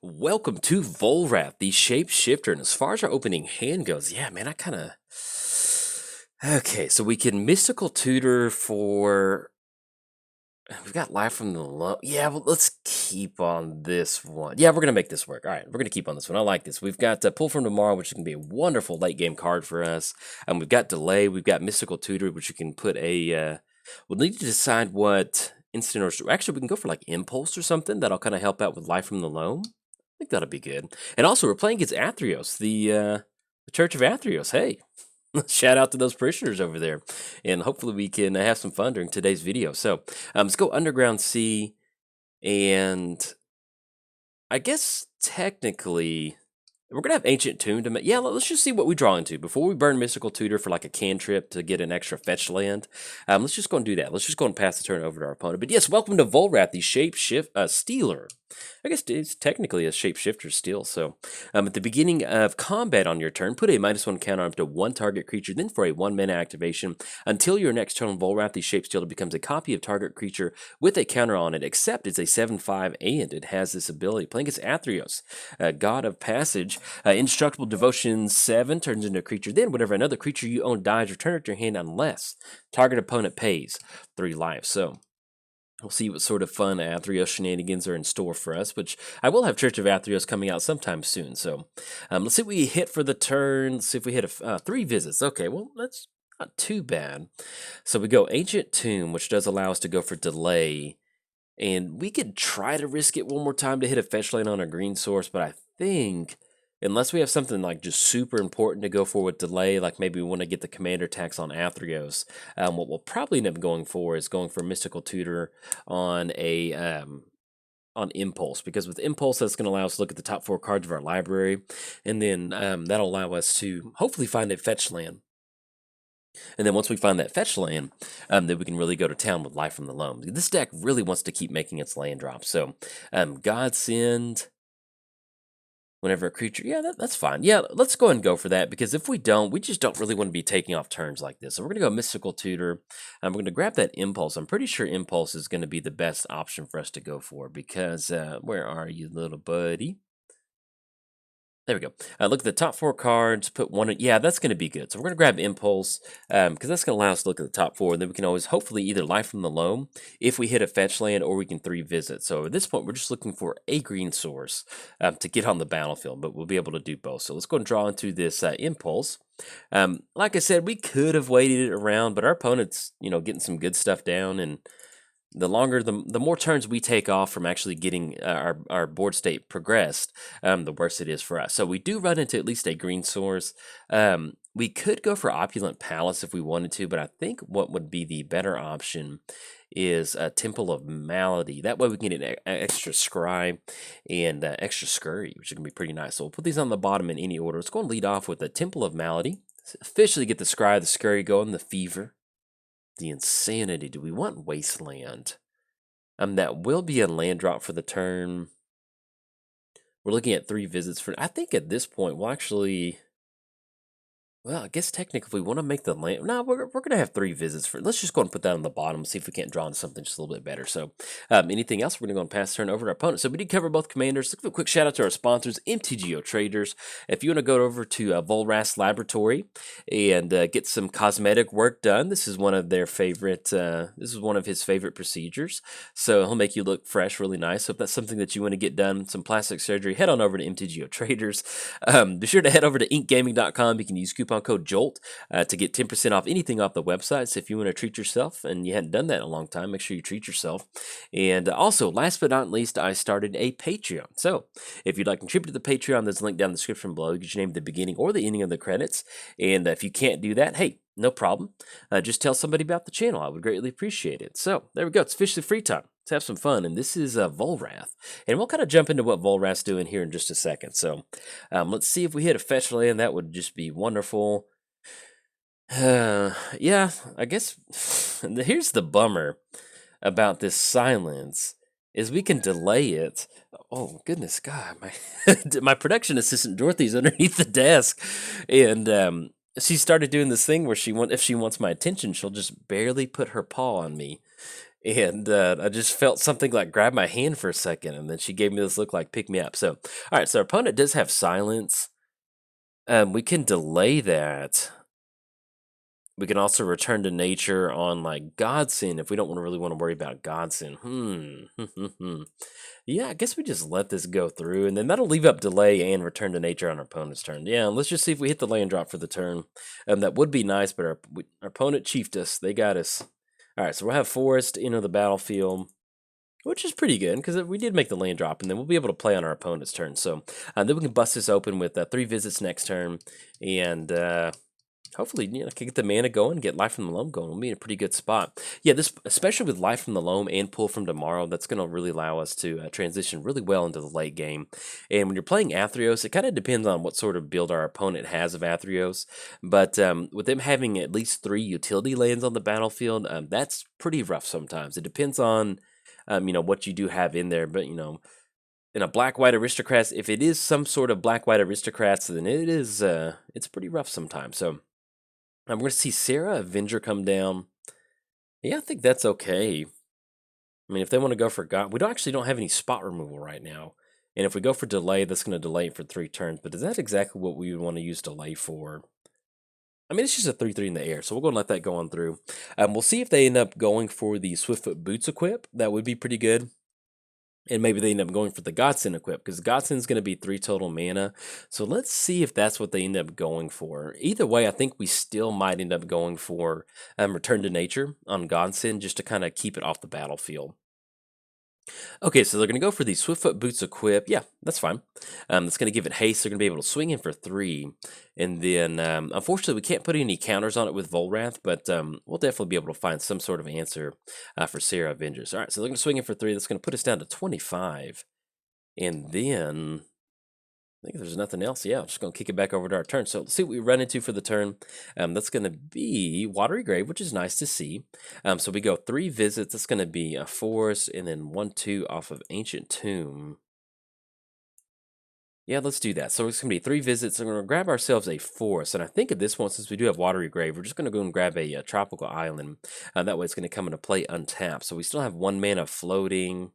Welcome to Volrath, the Shapeshifter. And as far as our opening hand goes, yeah, man, I kind of. Okay, so we can Mystical Tutor for. We've got Life from the Low. Yeah, well, let's keep on this one. Yeah, we're going to make this work. All right, we're going to keep on this one. I like this. We've got Pull from Tomorrow, which can be a wonderful late game card for us. We've got Delay. We've got Mystical Tutor, which you can put a. We'll need to decide what instant or. Actually, we can go for like Impulse or something. That'll kind of help out with Life from the Loam. I think that'll be good. And also, we're playing against Athreos, the Church of Athreos. Hey, shout out to those parishioners over there. And hopefully we can have some fun during today's video. So let's go Underground Sea. And I guess technically, we're going to have Ancient Tomb to make. Yeah, let's just see what we draw into. Before we burn Mystical Tutor for like a cantrip to get an extra fetch land, let's just go and do that. Let's just go and pass the turn over to our opponent. But yes, welcome to Volrath, the Stealer. I guess it's technically a shapeshifter still. So at the beginning of combat on your turn, put a -1 counter up to one target creature, then for a 1-mana activation. Until your next turn on Volrath, the Shapestealer becomes a copy of target creature with a counter on it, except it's a 7/5 and it has this ability. Playing against Athreos, God of Passage, Indestructible Devotion 7 turns into a creature. Then whenever another creature you own dies, return it to your hand unless target opponent pays 3 life. So we'll see what sort of fun Athreos shenanigans are in store for us, which I will have Church of Athreos coming out sometime soon. So let's see what we hit for the turn. Let's see if we hit 3 visits. Okay, well, that's not too bad. So we go Ancient Tomb, which does allow us to go for Delay. And we could try to risk it one more time to hit a fetch land on a green source, but I think unless we have something like just super important to go for with Delay, like maybe we want to get the commander tax on Athreos, what we'll probably end up going for is going for Mystical Tutor on a on Impulse, because with Impulse that's going to allow us to look at the top 4 cards of our library, and then that'll allow us to hopefully find a fetch land. And then once we find that fetch land, then we can really go to town with Life from the Loam. This deck really wants to keep making its land drops. So Godsend. Whenever a creature, yeah, that's fine. Yeah, let's go ahead and go for that, because if we don't, we just don't really want to be taking off turns like this. So we're going to go Mystical Tutor. We're going to grab that Impulse. I'm pretty sure Impulse is going to be the best option for us to go for, because where are you, little buddy? There we go. Look at the top 4 cards, put one. Yeah, that's going to be good. So we're going to grab Impulse, because that's going to allow us to look at the top 4. And then we can always hopefully either Life from the Loam if we hit a fetch land, or we can 3 visit. So at this point, we're just looking for a green source to get on the battlefield, but we'll be able to do both. So let's go and draw into this Impulse. Like I said, we could have waited it around, but our opponent's getting some good stuff down, and the longer, the more turns we take off from actually getting our board state progressed, the worse it is for us. So we do run into at least a green source. We could go for Opulent Palace if we wanted to, but I think what would be the better option is a Temple of Malady. That way we can get an extra Scry and extra Scurry, which is going to be pretty nice. So we'll put these on the bottom in any order. Let's go and lead off with the Temple of Malady. Let's officially get the Scry, the Scurry going, the Fever. The Insanity. Do we want Wasteland? That will be a land drop for the turn. We're looking at 3 visits for. I think at this point we'll actually. Well, I guess technically we want to make the land. No, we're going to have 3 visits for. Let's just go and put that on the bottom. See if we can't draw into something just a little bit better. So, anything else? We're going to go and pass the turn over to our opponent. So we did cover both commanders. Let's give a quick shout out to our sponsors, MTGOTraders. If you want to go over to Volrath's laboratory and get some cosmetic work done, this is one of their favorite. This is one of his favorite procedures. So he'll make you look fresh, really nice. So if that's something that you want to get done, some plastic surgery, head on over to MTGOTraders. Be sure to head over to inkgaming.com. You can use coupon code JOLT to get 10% off anything off the website. So if you want to treat yourself and you hadn't done that in a long time, make sure you treat yourself. And also, last but not least, I started a Patreon. So if you'd like to contribute to the Patreon, there's a link down in the description below. You get your name at the beginning or the ending of the credits. And if you can't do that, hey, no problem. Just tell somebody about the channel. I would greatly appreciate it. So there we go. It's officially free time. Let's have some fun. And this is Volrath. And we'll kind of jump into what Volrath's doing here in just a second. So let's see if we hit a fetch land. That would just be wonderful. Yeah, I guess here's the bummer about this silence is we can delay it. Oh, goodness God. My production assistant Dorothy's underneath the desk. And she started doing this thing where if she wants my attention, she'll just barely put her paw on me. And I just felt something like grab my hand for a second, and then she gave me this look like pick me up. So, all right, so our opponent does have silence. We can delay that. We can also return to nature on like Godsend if we don't really want to worry about Godsend. Yeah, I guess we just let this go through, and then that'll leave up delay and return to nature on our opponent's turn. Yeah, let's just see if we hit the land drop for the turn. That would be nice, but our opponent chiefed us. They got us. All right, so we'll have Forest enter the battlefield, which is pretty good because we did make the land drop, and then we'll be able to play on our opponent's turn. So then we can bust this open with 3 visits next turn, and hopefully, can get the mana going, get Life from the Loam going. We'll be in a pretty good spot. Yeah, this especially with Life from the Loam and Pull from Tomorrow, that's going to really allow us to transition really well into the late game. And when you're playing Athreos, it kind of depends on what sort of build our opponent has of Athreos. But with them having at least 3 utility lands on the battlefield, that's pretty rough sometimes. It depends on what you do have in there, but in a black-white aristocrats, if it is some sort of black-white aristocrats, then it's pretty rough sometimes. So we're going to see Sarah Avenger come down. Yeah, I think that's okay. I mean, if they want to go for God, we don't have any spot removal right now. And if we go for delay, that's going to delay it for 3 turns. But is that exactly what we would want to use delay for? I mean, it's just a 3/3 in the air, so we'll go and let that go on through. We'll see if they end up going for the Swiftfoot Boots equip. That would be pretty good. And maybe they end up going for the Godsend equip, because Godsend's going to be 3 total mana. So let's see if that's what they end up going for. Either way, I think we still might end up going for Return to Nature on Godsend, just to kind of keep it off the battlefield. Okay, so they're going to go for the Swiftfoot Boots equip. Yeah, that's fine. That's going to give it haste. They're going to be able to swing in for 3. And then, unfortunately, we can't put any counters on it with Volrath, but we'll definitely be able to find some sort of answer for Sarah Avengers. All right, so they're going to swing in for 3. That's going to put us down to 25. And then, I think there's nothing else. Yeah, I'm just going to kick it back over to our turn. So let's see what we run into for the turn. That's going to be Watery Grave, which is nice to see. So we go 3 visits. That's going to be a Forest, and then 1/2 off of Ancient Tomb. Yeah, let's do that. So it's going to be 3 visits. So we're going to grab ourselves a Forest. And I think at this point, since we do have Watery Grave, we're just going to go and grab a Tropical Island. That way it's going to come into play untapped. So we still have 1 mana floating.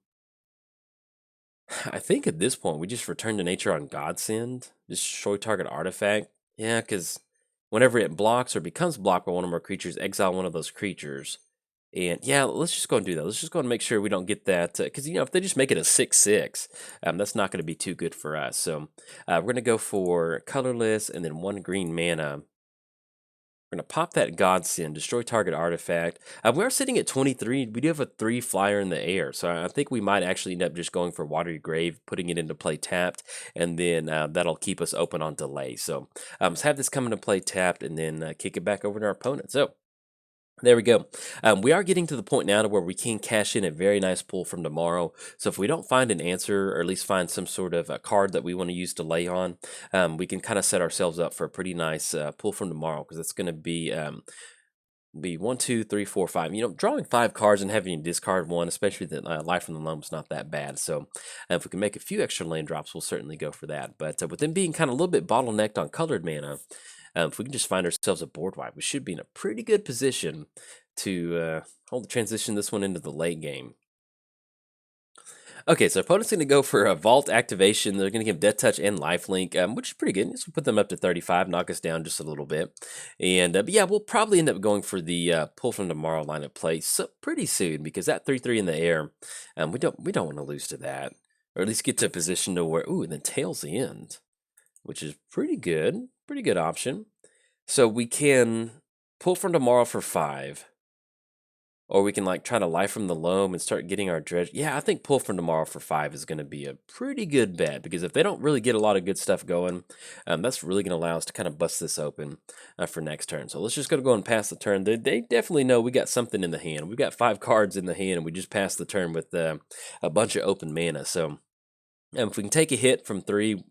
I think at this point, we just return to nature on Godsend. Just destroy target artifact. Yeah, because whenever it blocks or becomes blocked by one of our creatures, exile one of those creatures. And yeah, let's just go and do that. Let's just go and make sure we don't get that. Because, if they just make it a 6/6, that's not going to be too good for us. So we're going to go for colorless and then 1 green mana. We're going to pop that Godsend, destroy target artifact. We are sitting at 23. We do have a 3 flyer in the air. So I think we might actually end up just going for Watery Grave, putting it into play tapped, and then that'll keep us open on delay. So let's have this come into play tapped and then kick it back over to our opponent. So there we go. We are getting to the point now to where we can cash in a very nice pull from tomorrow. So if we don't find an answer, or at least find some sort of a card that we want to use to lay on, we can kind of set ourselves up for a pretty nice pull from tomorrow, because it's going to be 1, 2, 3, 4, 5. Drawing 5 cards and having to discard 1, especially the Life from the Loam, is not that bad. So if we can make a few extra land drops, we'll certainly go for that. But with them being kind of a little bit bottlenecked on colored mana, if we can just find ourselves a board wipe, we should be in a pretty good position to hold the transition this one into the late game. Okay, so opponent's going to go for a Vault activation. They're going to give Death Touch and Lifelink, which is pretty good. This will put them up to 35, knock us down just a little bit. And but yeah, we'll probably end up going for the Pull from Tomorrow line of play pretty soon, because that 3/3 in the air, we don't want to lose to that, or at least get to a position to where and then Tails the End, which is pretty good option. So we can Pull from Tomorrow for 5. Or we can try to Life from the Loam and start getting our dredge. Yeah, I think Pull from Tomorrow for 5 is going to be a pretty good bet, because if they don't really get a lot of good stuff going, that's really going to allow us to kind of bust this open for next turn. So let's just go and pass the turn. They definitely know we got something in the hand. We've got 5 cards in the hand, and we just passed the turn with a bunch of open mana. So if we can take a hit from 3,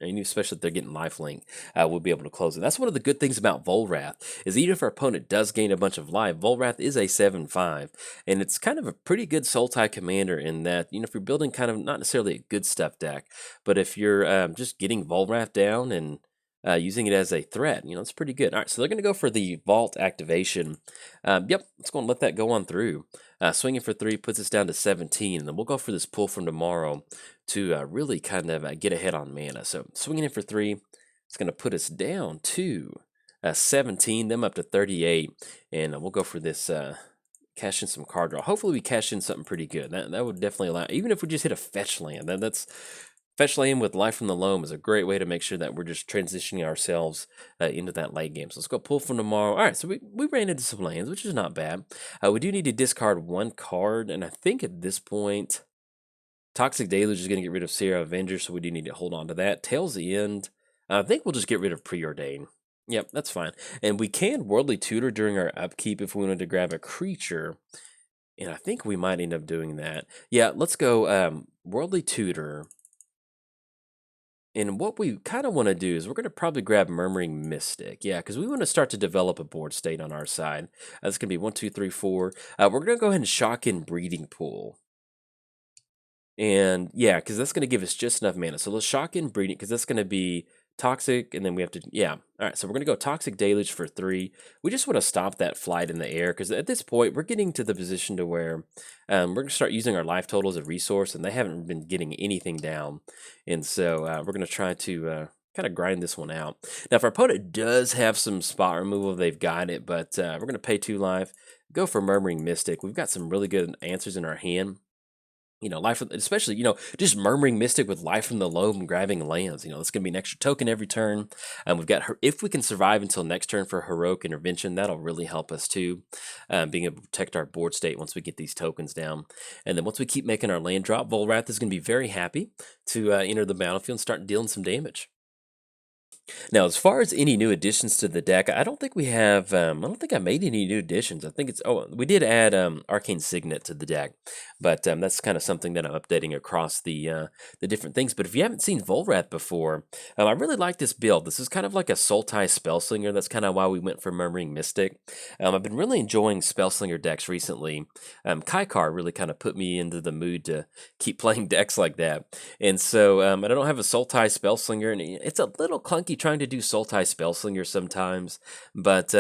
and especially if they're getting lifelink, we'll be able to close it. That's one of the good things about Volrath, is even if our opponent does gain a bunch of life, Volrath is a 7/5, and it's kind of a pretty good Sultai commander in that, if you're building kind of not necessarily a good stuff deck, but if you're just getting Volrath down and using it as a threat. It's pretty good. All right, so they're going to go for the Vault activation. Yep, let's go and let that go on through. Swinging for 3 puts us down to 17, and then we'll go for this pull from tomorrow to really kind of get ahead on mana. So swinging in for 3, it's going to put us down to 17, them up to 38, and we'll go for this. Cash in some card draw. Hopefully we cash in something pretty good. That would definitely allow, even if we just hit a fetch land. That's fetch land with Life from the Loam is a great way to make sure that we're just transitioning ourselves into that late game. So let's go pull from tomorrow. All right, so we ran into some lands, which is not bad. We do need to discard 1 card, and I think at this point, Toxic Deluge is going to get rid of Sierra Avenger, so we do need to hold on to that. Tails the End. I think we'll just get rid of Preordain. Yep, that's fine. And we can Worldly Tutor during our upkeep if we wanted to grab a creature. And I think we might end up doing that. Yeah, let's go Worldly Tutor. And what we kind of want to do is we're going to probably grab Murmuring Mystic. Yeah, because we want to start to develop a board state on our side. That's going to be 1, 2, 3, 4. We're going to go ahead and shock in Breeding Pool. And yeah, because that's going to give us just enough mana. So let's shock in Breeding, because that's going to be Toxic, and then we have to, yeah. All right, so we're going to go Toxic Deluge for 3. We just want to stop that flight in the air, because at this point, we're getting to the position to where we're going to start using our life total as a resource, and they haven't been getting anything down. And so we're going to try to kind of grind this one out. Now, if our opponent does have some spot removal, they've got it, but we're going to pay 2 life, go for Murmuring Mystic. We've got some really good answers in our hand. Life, especially, just Murmuring Mystic with Life from the Loam and grabbing lands. It's going to be an extra token every turn. We've got, if we can survive until next turn for Heroic Intervention, that'll really help us too. Being able to protect our board state once we get these tokens down. And then once we keep making our land drop, Volrath is going to be very happy to enter the battlefield and start dealing some damage. Now, as far as any new additions to the deck, I don't think we have. I don't think I made any new additions. I think it's. Oh, we did add Arcane Signet to the deck, but that's kind of something that I'm updating across the different things. But if you haven't seen Volrath before, I really like this build. This is kind of like a Sultai Spellslinger. That's kind of why we went for Murmuring Mystic. I've been really enjoying Spellslinger decks recently. Kaikar really kind of put me into the mood to keep playing decks like that, and so I don't have a Sultai Spellslinger, and it's a little clunky trying to do Sultai Spellslinger sometimes, but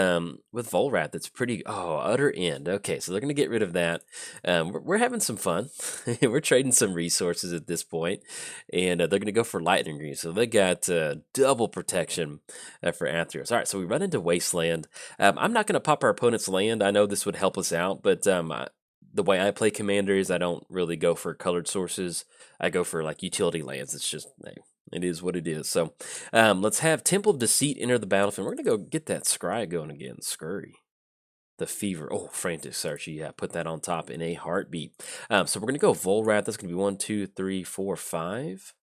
with Volrath, it's pretty, utter end. Okay, so they're going to get rid of that. We're having some fun. We're trading some resources at this point, and they're going to go for Lightning Green, so they got double protection for Athreos. All right, so we run into Wasteland. I'm not going to pop our opponent's land. I know this would help us out, but the way I play Commander is I don't really go for colored sources. I go for like utility lands. It's just, it is what it is. So let's have Temple of Deceit enter the battlefield. We're going to go get that Scry going again. Scurry. The Fever. Oh, Frantic Search. Yeah, put that on top in a heartbeat. So we're going to go Volrath. That's going to be 1, 2, 3, 4, 5.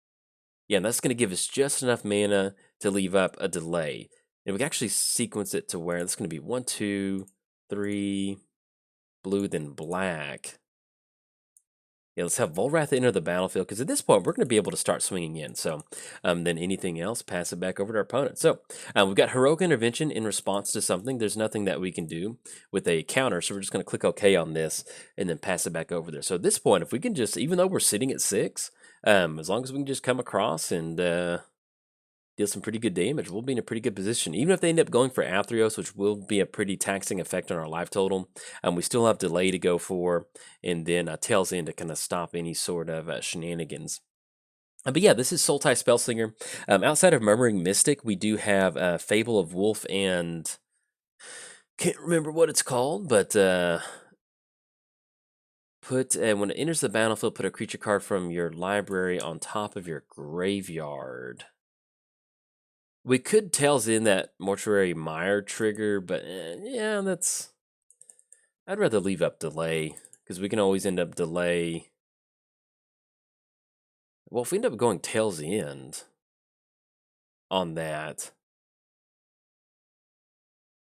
Yeah, and that's going to give us just enough mana to leave up a delay. And we can actually sequence it to where that's going to be 1, 2, 3, blue, then black. Yeah, let's have Volrath enter the battlefield, because at this point, we're going to be able to start swinging in. So then anything else, pass it back over to our opponent. So we've got Heroic Intervention in response to something. There's nothing that we can do with a counter, so we're just going to click OK on this and then pass it back over there. So at this point, if we can just, even though we're sitting at 6, as long as we can just come across and deal some pretty good damage, we'll be in a pretty good position. Even if they end up going for Athreos, which will be a pretty taxing effect on our life total, we still have Delay to go for, and then Tails End to kind of stop any sort of shenanigans. But yeah, this is Sultai Spellslinger. Outside of Murmuring Mystic, we do have Fable of Wolf and... can't remember what it's called, but... when it enters the battlefield, put a creature card from your library on top of your graveyard. We could Tails in that Mortuary Mire trigger, but yeah, that's... I'd rather leave up Delay, because we can always end up Delay. Well, if we end up going Tails End on that,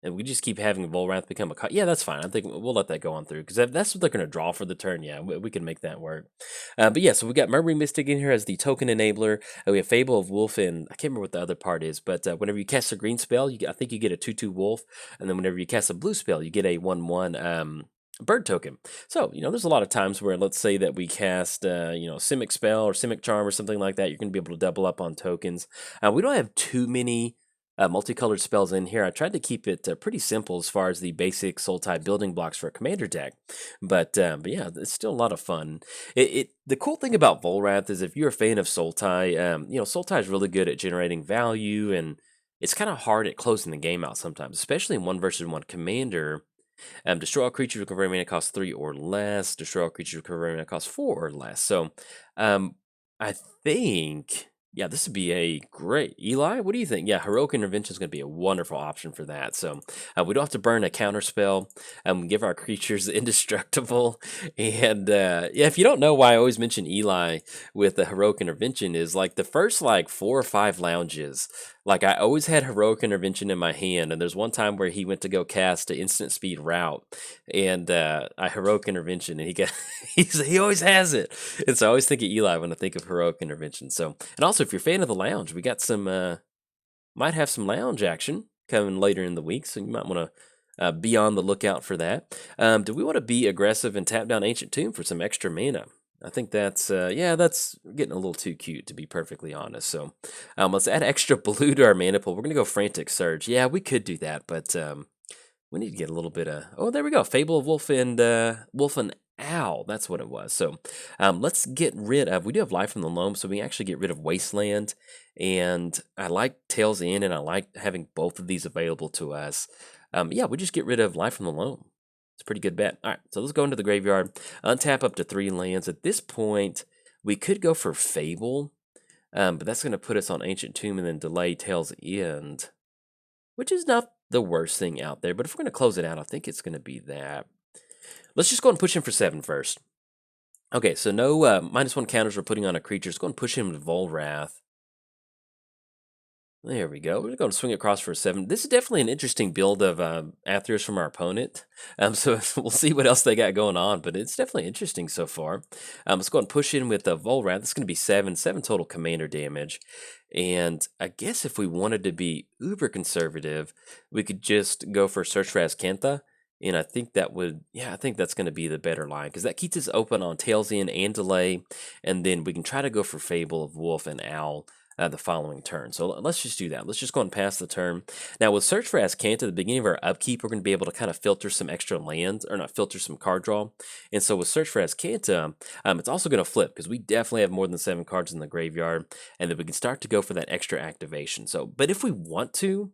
and we just keep having Volrath become a... yeah, that's fine. I think we'll let that go on through, because that's what they're going to draw for the turn. Yeah, we can make that work. But yeah, so we got Murmuring Mystic in here as the token enabler. We have Fable of Wolf, and I can't remember what the other part is, but whenever you cast a green spell, I think you get a 2/2 wolf, and then whenever you cast a blue spell, you get a 1/1 bird token. So, there's a lot of times where, let's say that we cast, Simic Spell or Simic Charm or something like that, you're going to be able to double up on tokens. We don't have too many multicolored spells in here. I tried to keep it pretty simple as far as the basic Sultai building blocks for a commander deck, but yeah, it's still a lot of fun. The cool thing about Volrath is if you're a fan of Sultai, Sultai is really good at generating value, and it's kind of hard at closing the game out sometimes, especially in 1 versus 1 commander. Destroy all creatures with converting mana cost 3 or less. Destroy all creatures with converting mana cost 4 or less. So, I think, yeah, this would be a great. Eli, what do you think? Yeah, Heroic Intervention is going to be a wonderful option for that. So, we don't have to burn a counter spell. Give our creatures indestructible. And yeah, if you don't know why I always mention Eli with the Heroic Intervention, is like the first like 4 or 5 lounges. Like I always had Heroic Intervention in my hand, and there's one time where he went to go cast an instant speed route, and I Heroic Intervention, and he got he always has it, and so I always think of Eli when I think of Heroic Intervention. So, and also if you're a fan of the lounge, we got some might have some lounge action coming later in the week, so you might want to be on the lookout for that. Do we want to be aggressive and tap down Ancient Tomb for some extra mana? I think that's that's getting a little too cute, to be perfectly honest. So let's add extra blue to our mana pool. We're gonna go Frantic Surge. Yeah, we could do that, but we need to get a little bit of. Oh, there we go. Fable of Wolf and Owl. That's what it was. So let's get rid of. We do have Life from the Loam, so we can actually get rid of Wasteland. And I like Tails In, and I like having both of these available to us. Yeah, we just get rid of Life from the Loam. It's a pretty good bet. All right, so let's go into the graveyard, untap up to 3 lands. At this point, we could go for Fable, but that's going to put us on Ancient Tomb and then delay Tail's End, which is not the worst thing out there. But if we're going to close it out, I think it's going to be that. Let's just go and push him for 7 first. Okay, so no -1 counters we're putting on a creature. Let's go and push him with Volrath. There we go. We're going to swing across for a 7. This is definitely an interesting build of Athreos from our opponent. So we'll see what else they got going on, but it's definitely interesting so far. Let's go and push in with the Volrath. This is going to be 7 total commander damage. And I guess if we wanted to be uber conservative, we could just go for Search for Azcanta. And I think that would, yeah, I think that's going to be the better line, because that keeps us open on Tails In and Delay. And then we can try to go for Fable of Wolf and Owl the following turn. So let's just do that. Let's just go and pass the turn. Now with Search for Azcanta, at the beginning of our upkeep, we're going to be able to kind of filter some extra lands, or not filter some card draw. And so with Search for Azcanta, it's also going to flip, because we definitely have more than 7 cards in the graveyard, and then we can start to go for that extra activation. So, but if we want to,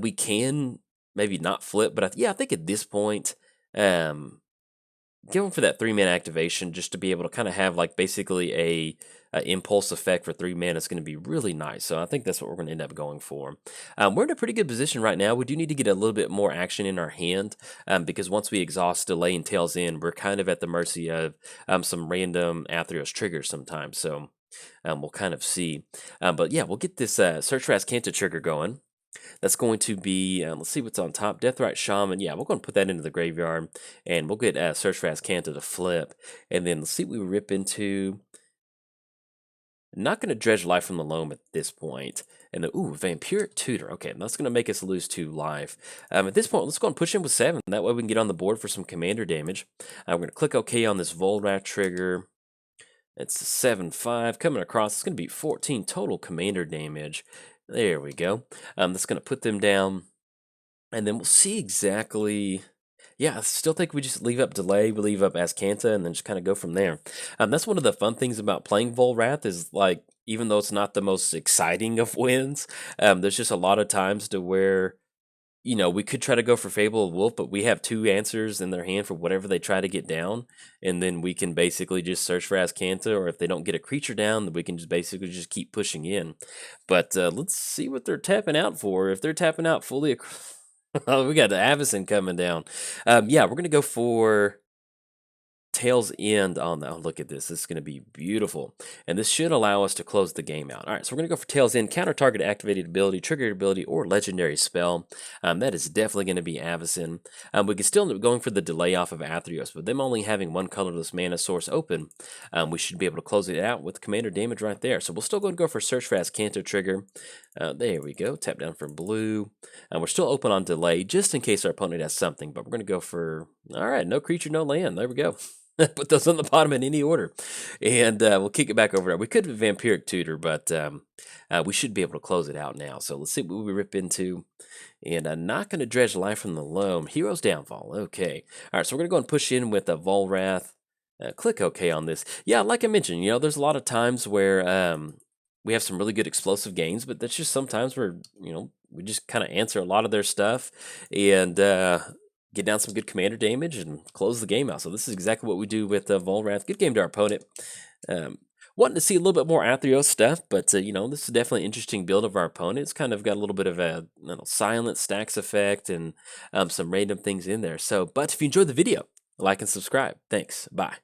we can maybe not flip, but I think at this point, going for that 3-mana activation, just to be able to kind of have like basically a impulse effect for 3 mana is going to be really nice. So I think that's what we're going to end up going for. We're in a pretty good position right now. We do need to get a little bit more action in our hand, because once we exhaust Delay and Tails In, we're kind of at the mercy of some random Athreos triggers sometimes. So we'll kind of see. But yeah, we'll get this Search for Azcanta trigger going. That's going to be, let's see what's on top. Deathrite Shaman. Yeah, we're going to put that into the graveyard, and we'll get Search for Azcanta to flip. And then let's see what we rip into. Not going to dredge Life from the Loam at this point. And then, Vampiric Tutor. Okay, that's going to make us lose 2 life. At this point, let's go and push him with 7. That way we can get on the board for some commander damage. We're going to click OK on this Volrath trigger. It's 7/5 coming across. It's going to be 14 total commander damage. There we go. That's going to put them down. And then we'll see exactly. Yeah, I still think we just leave up Delay, we leave up Azcanta, and then just kind of go from there. That's one of the fun things about playing Volrath is, like, even though it's not the most exciting of wins, there's just a lot of times to where, we could try to go for Fable of Wolf, but we have 2 answers in their hand for whatever they try to get down, and then we can basically just search for Azcanta, or if they don't get a creature down, then we can just basically just keep pushing in. But let's see what they're tapping out for. If they're tapping out fully oh, we got the Avacyn coming down. Yeah, we're going to go for Tails End on that. Oh, look at this. This is going to be beautiful. And this should allow us to close the game out. All right, so we're going to go for Tails End. Counter target activated ability, triggered ability, or legendary spell. That is definitely going to be Avacyn. We can still end up going for the delay off of Athreos, but them only having 1 colorless mana source open, we should be able to close it out with commander damage right there. So we'll still go and go for Search for Azcanta trigger. There we go. Tap down for blue. We're still open on delay, just in case our opponent has something, but we're going to go for, all right, no creature, no land. There we go. Put those on the bottom in any order, and we'll kick it back over there. We could have Vampiric Tutor, but we should be able to close it out now. So let's see what we rip into. And I'm not going to dredge Life from the Loam. Hero's Downfall. Okay. All right, so we're going to go and push in with a Volrath. Click OK on this. Yeah, like I mentioned, there's a lot of times where we have some really good explosive games, but that's just sometimes where, we just kind of answer a lot of their stuff and get down some good commander damage and close the game out. So this is exactly what we do with Volrath. Good game to our opponent. Wanting to see a little bit more Athreos stuff, but this is definitely an interesting build of our opponent. It's kind of got a little bit of a silent stacks effect and some random things in there. So, but if you enjoyed the video, like and subscribe. Thanks. Bye.